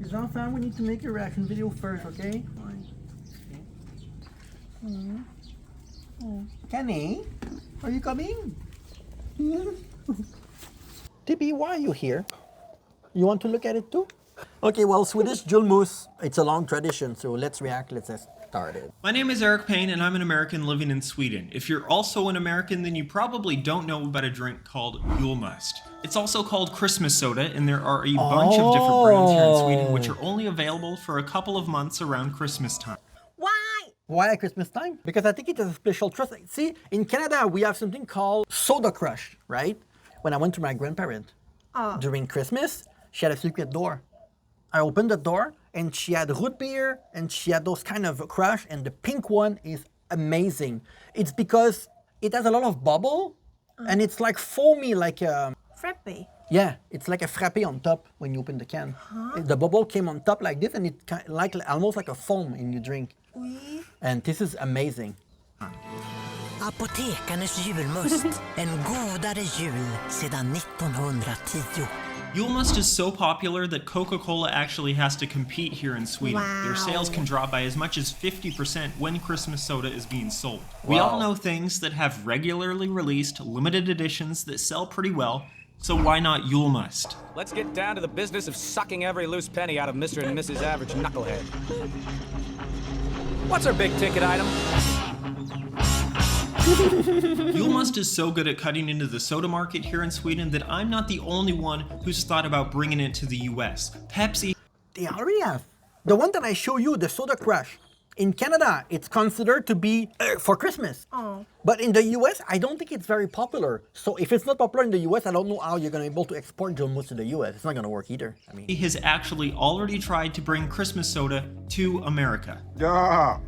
Jean-Fan, we need to make a reaction video first, okay? Kenny, are you coming? Tippy, why are you here? You want to look at it too? Okay, well, Swedish Julmust, it's a long tradition, so let's react, let's get started. My name is Eric Payne and I'm an American living in Sweden. If you're also an American, then you probably don't know about a drink called Julmust. It's also called Christmas soda, and there are a bunch of different brands here in Sweden which are only available for a couple of months around Christmas time. Why at Christmas time? Because I think it has a special trust. See, in Canada, we have something called Soda Crush, right? When I went to my grandparents during Christmas, she had a secret door. I opened the door and she had root beer and she had those kind of crush, and the pink one is amazing. It's because it has a lot of bubble and it's like foamy, like a... Frappe. Yeah, it's like a frappe on top when you open the can. The bubble came on top like this and it's like almost like a foam in your drink. Oui. And this is amazing. Apotekarnes julmust, en godare jul sedan 1910. Julmust is so popular that Coca-Cola actually has to compete here in Sweden. Wow. Their sales can drop by as much as 50% when Christmas soda is being sold. We all know things that have regularly released limited editions that sell pretty well, so why not Julmust? Let's get down to the business of sucking every loose penny out of Mr. and Mrs. Average Knucklehead. What's our big ticket item? Julmust is so good at cutting into the soda market here in Sweden that I'm not the only one who's thought about bringing it to the US. Pepsi... They already have. The one that I show you, the Soda Crush, in Canada, it's considered to be for Christmas. But in the US, I don't think it's very popular. So if it's not popular in the US, I don't know how you're going to be able to export Julmust to the US. It's not going to work either. I mean, He has actually already tried to bring Christmas soda to America. Yeah,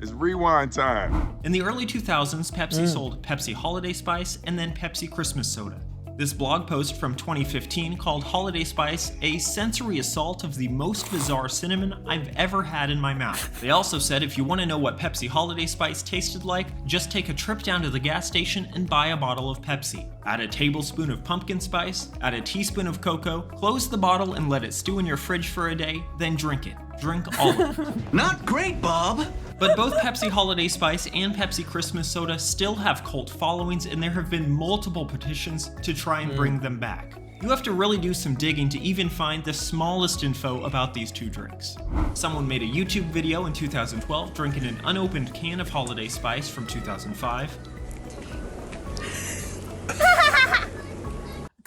it's rewind time. In the early 2000s, Pepsi sold Pepsi Holiday Spice and then Pepsi Christmas Soda. This blog post from 2015 called Holiday Spice a sensory assault of the most bizarre cinnamon I've ever had in my mouth. They also said if you want to know what Pepsi Holiday Spice tasted like, just take a trip down to the gas station and buy a bottle of Pepsi. Add a tablespoon of pumpkin spice, add a teaspoon of cocoa, close the bottle and let it stew in your fridge for a day, then drink it. Drink all of it. Not great, Bob. But both Pepsi Holiday Spice and Pepsi Christmas Soda still have cult followings, and there have been multiple petitions to try and bring them back. You have to really do some digging to even find the smallest info about these two drinks. Someone made a YouTube video in 2012 drinking an unopened can of Holiday Spice from 2005.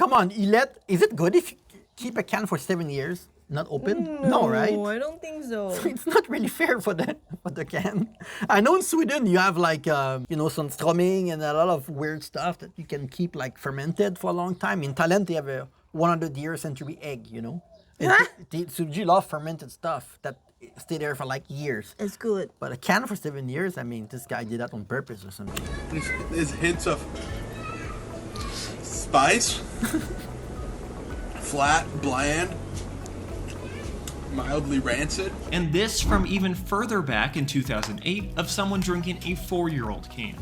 come on, is it good if you keep a can for 7 years? Not open? No, right? No, I don't think so. So it's not really fair for the can. I know in Sweden you have like, some strumming and a lot of weird stuff that you can keep like fermented for a long time. In Thailand they have a 100-year century egg, you know? Suji love fermented stuff that stay there for like years. It's good. But a can for 7 years, I mean, this guy did that on purpose or something. There's hints of spice, flat, bland, mildly rancid. And this from even further back in 2008 of someone drinking a 4-year-old can.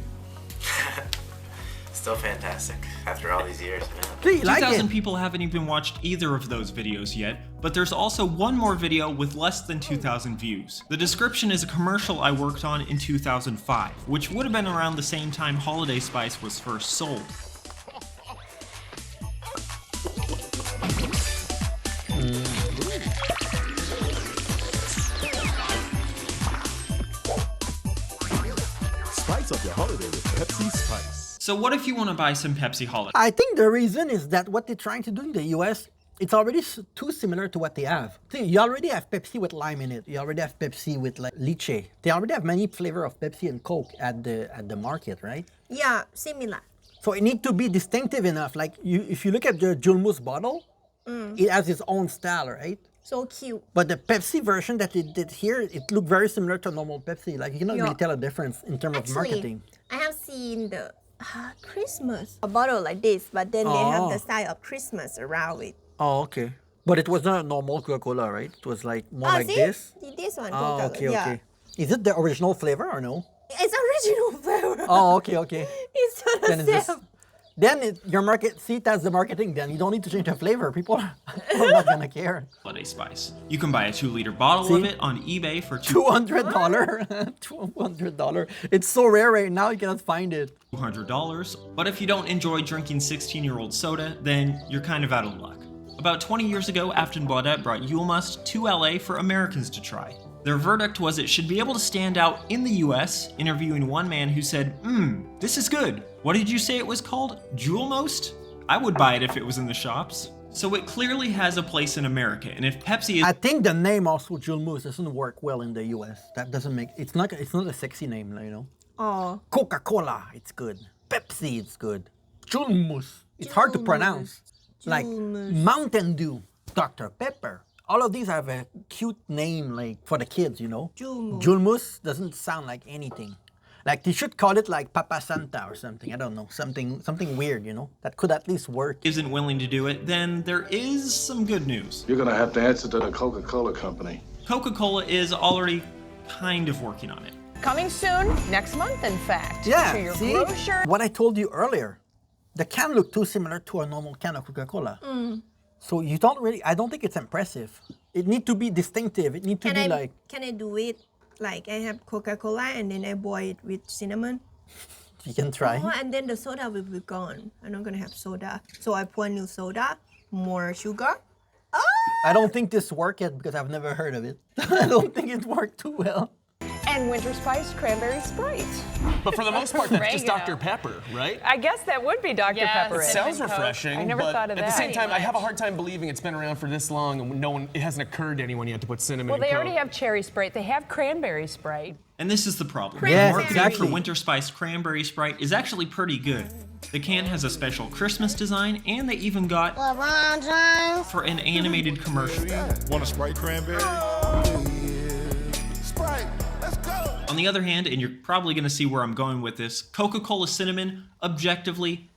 Still fantastic after all these years, man. Do you like 2,000 it? people haven't even watched either of those videos yet, but there's also one more video with less than 2,000 views. The description is a commercial I worked on in 2005, which would have been around the same time Holiday Spice was first sold. Spice up your holiday with Pepsi Spice. So what if you want to buy some Pepsi Holiday? I think the reason is that what they're trying to do in the US, it's already too similar to what they have. See, you already have Pepsi with lime in it. You already have Pepsi with like lychee. They already have many flavor of Pepsi and Coke at the market, right? Yeah, similar. So it need to be distinctive enough. Like if you look at the Julmust bottle, it has its own style, right? So cute. But the Pepsi version that they did here, it looked very similar to normal Pepsi. Like you cannot really tell a difference in terms of marketing. I have seen the Christmas a bottle like this, but then they have the style of Christmas around it. Oh, okay. But it was not a normal Coca-Cola, right? It was like more like see? this. This one. Oh, Coca-Cola. okay, Yeah. okay. Is it the original flavor or no? It's original flavor. Oh, okay, okay. It's not Then the it's same. Then your market, see, that's the marketing then. You don't need to change the flavor. People are not gonna care. Holiday spice. You can buy a 2-liter bottle of it on eBay for $200? $200. It's so rare right now, you cannot find it. $200. But if you don't enjoy drinking 16-year-old soda, then you're kind of out of luck. About 20 years ago, Aftonbladet brought Julmust to LA for Americans to try. Their verdict was it should be able to stand out in the US, interviewing one man who said, this is good. What did you say it was called? Julmust? I would buy it if it was in the shops. So it clearly has a place in America, and if Pepsi is— I think the name also Julmust doesn't work well in the US. That doesn't make, it's not a sexy name, you know? Oh. Coca-Cola, it's good. Pepsi, it's good. Julmust, it's hard to pronounce. Like Mountain Dew, Dr. Pepper. All of these have a cute name, like for the kids, you know. Julmust doesn't sound like anything. Like they should call it like Papa Santa or something. I don't know, something weird, you know, that could at least work. Isn't willing to do it, then there is some good news. You're gonna have to answer to the Coca-Cola company. Coca-Cola is already kind of working on it. Coming soon, next month, in fact. Yeah, to your see grocer. what I told you earlier. The can looked too similar to a normal can of Coca-Cola. So you don't really, I don't think it's impressive. It need to be distinctive. It need to be like. Can I do it? Like I have Coca-Cola and then I boil it with cinnamon. You can try. Oh, and then the soda will be gone. I'm not gonna have soda. So I pour new soda, more sugar. I don't think this worked yet because I've never heard of it. I don't think it worked too well. And winter spiced cranberry Sprite. But for the most part, that's just Oregano. Dr. Pepper, right? I guess that would be Dr. Pepper. It sounds refreshing. I never but thought of at that. the same time, I have a hard time believing it's been around for this long and it hasn't occurred to anyone yet to put cinnamon Well, in they Coke. already have cherry Sprite. They have cranberry Sprite. And this is the problem. Yes, The marketing exactly. for winter spiced cranberry Sprite is actually pretty good. The can has a special Christmas design, and they even got for an animated commercial. Want a Sprite cranberry? Sprite, let's go. On the other hand, and you're probably going to see where I'm going with this, Coca-Cola cinnamon, objectively,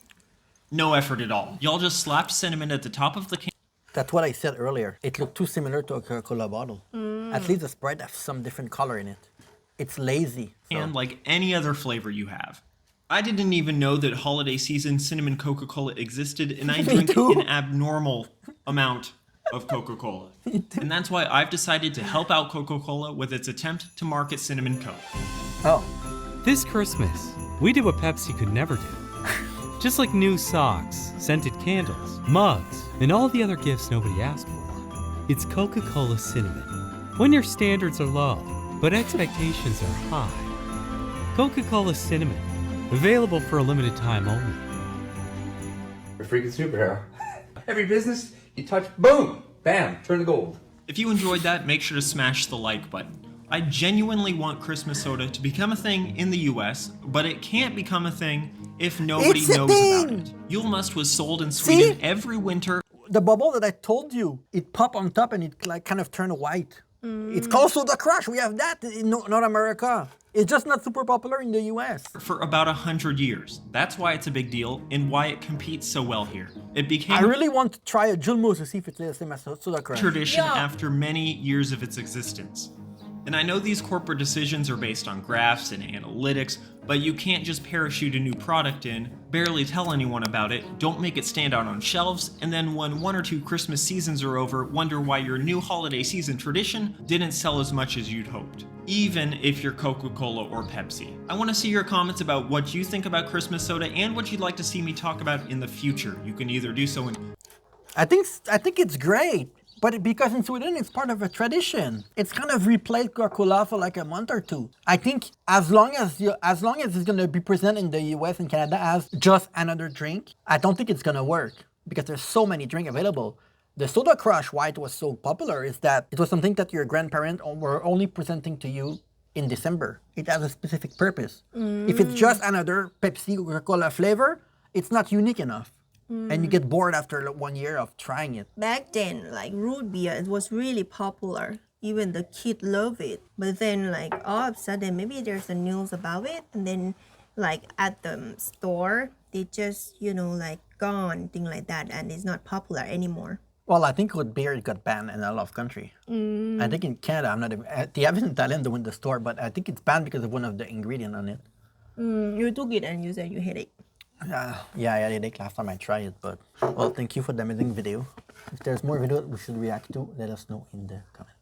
no effort at all. Y'all just slapped cinnamon at the top of the can. That's what I said earlier. It looked too similar to a Coca-Cola bottle. At least the Sprite has some different color in it. It's lazy. So. And like any other flavor you have. I didn't even know that holiday season cinnamon Coca-Cola existed, and I drink an abnormal amount of Coca-Cola. And that's why I've decided to help out Coca-Cola with its attempt to market Cinnamon Coke. Oh. This Christmas, we did what Pepsi could never do. Just like new socks, scented candles, mugs, and all the other gifts nobody asked for. It's Coca-Cola Cinnamon. When your standards are low, but expectations are high. Coca-Cola Cinnamon. Available for a limited time only. You're a freaking superhero. Every business you touch, boom, bam, turn to gold. If you enjoyed that, make sure to smash the like button. I genuinely want Christmas soda to become a thing in the US, but it can't become a thing if nobody It's a knows thing! about it. Julmust was sold in Sweden every winter. The bubble that I told you, it popped on top and it like kind of turned white. It's called Soda Crush. We have that in North America. It's just not super popular in the US. For about 100 years. That's why it's a big deal and why it competes so well here. It became I really want to try a Julmust to see if it's the same as Soda Crush. tradition after many years of its existence. And I know these corporate decisions are based on graphs and analytics, but you can't just parachute a new product in, barely tell anyone about it, don't make it stand out on shelves, and then when 1 or 2 Christmas seasons are over, wonder why your new holiday season tradition didn't sell as much as you'd hoped. Even if you're Coca-Cola or Pepsi. I want to see your comments about what you think about Christmas soda and what you'd like to see me talk about in the future. You can either do so in I think it's great, but because in Sweden it's part of a tradition. It's kind of replaced Coca-Cola for like a month or two. I think as long as it's gonna be present in the US and Canada as just another drink, I don't think it's gonna work because there's so many drinks available. The Soda Crush, why it was so popular, is that it was something that your grandparents were only presenting to you in December. It has a specific purpose. If it's just another Pepsi or Coca-Cola flavor, it's not unique enough. And you get bored after 1 year of trying it. Back then, like root beer, it was really popular. Even the kid love it. But then, like all of a sudden, maybe there's a news about it, and then, like at the store, they just like gone, thing like that, and it's not popular anymore. Well, I think with beer, it got banned in a lot of countries. I think in Canada, they have it in Thailand in the store, but I think it's banned because of one of the ingredients on it. You took it and you said you hate it. Yeah, I had a headache last time I tried it, but well, thank you for the amazing video. If there's more video we should react to, let us know in the comments.